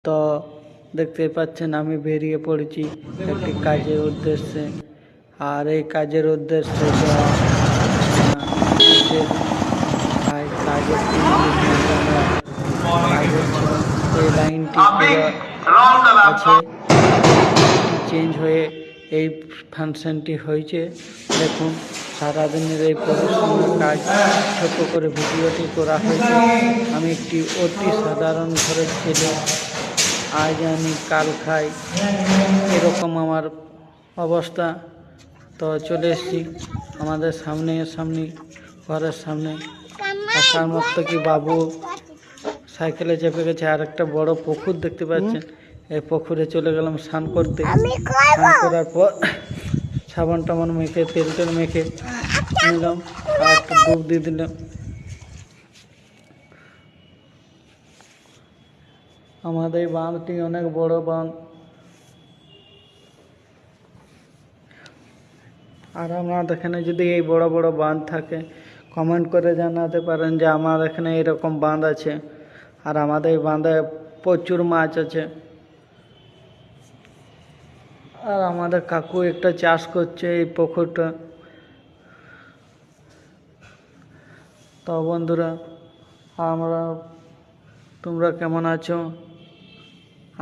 তো দেখতে পাচ্ছেন আমি বেরিয়ে পড়েছি একটি কাজের উদ্দেশ্যে। আর এই কাজের উদ্দেশ্যে এই লাইনটি আছে চেঞ্জ হয়ে এই ফাংশনটি হয়েছে। দেখুন সারাদিনের এই পরিশ্রমের কাজ ছোট করে ভিডিওটি করা হয়েছে। আমি একটি অতি সাধারণ ঘরের ছেলে, আজ আমি কাল খাই, এরকম আমার অবস্থা। তো চলে এসেছি আমাদের সামনে ঘরের সামনে আসার মতো কি বাবু সাইকেলে চেপে গেছে। আর একটা বড় পুকুর দেখতে পাচ্ছেন, এই পুকুরে চলে গেলাম স্নান করতে। স্নান করার পর সাবান টাবান মেখে তেল টেল মেখে নিলাম আর একটা ডুব দিয়ে দিলাম। আমাদের এই বাঁধটি অনেক বড় বাঁধ। আর আমার এখানে যদি এই বড় বড় বাঁধ থাকে কমেন্ট করে জানাতে পারেন যে আমার এখানে এরকম বাঁধ আছে। আর আমাদের এই বাঁধে প্রচুর মাছ আছে। আর আমাদের কাকু একটা চাষ করছে এই পুকুরটা। তো বন্ধুরা, তোমরা কেমন আছো?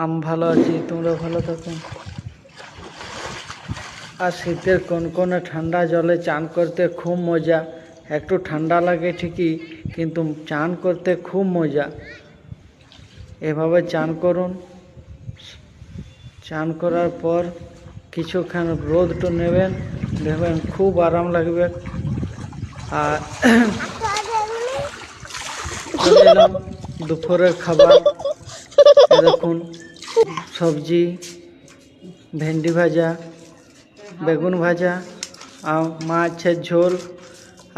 আমি ভালো আছি, তোমরা ভালো থাকো। আর শীতের কনকনে ঠান্ডা জলে চান করতে খুব মজা। একটু ঠান্ডা লাগে ঠিকই, কিন্তু চান করতে খুব মজা। এভাবে চান করুন। চান করার পর কিছুক্ষণ রোদটা নেবেন, দেখবেন খুব আরাম লাগবে। আর চলে এলাম দুপুরের খাবার। দেখুন সবজি, ভেন্ডি ভাজা, বেগুন ভাজা আর মাছের ঝোল।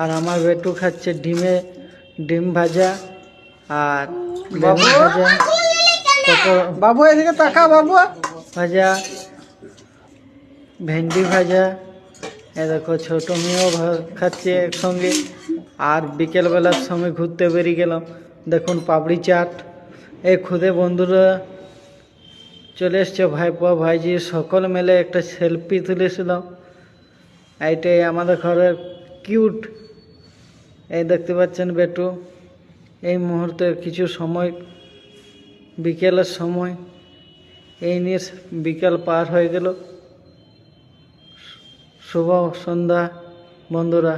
আর আমার বেটু খাচ্ছে ডিম ভাজা আর বেগুন ভাজা, বাবু এদিকে তাকা, বাবু ভাজা, ভেন্ডি ভাজা। এ দেখো ছোট মেয়েও খাচ্ছে একসঙ্গে। আর বিকেলবেলার সময় ঘুরতে বেরিয়ে গেলাম, দেখুন পাপড়ি চাট। এই খুদে বন্ধুরা চলে এসছে, ভাইপো ভাইজি সকল মিলে একটা সেলফি তুলেছিলাম। এইটাই আমাদের ঘরের কিউট। এই দেখতে পাচ্ছেন বেটু। এই মুহূর্তে কিছু সময় বিকেলের সময়, এই নিয়ে বিকেল পার হয়ে গেল। শুভ সন্ধ্যা বন্ধুরা।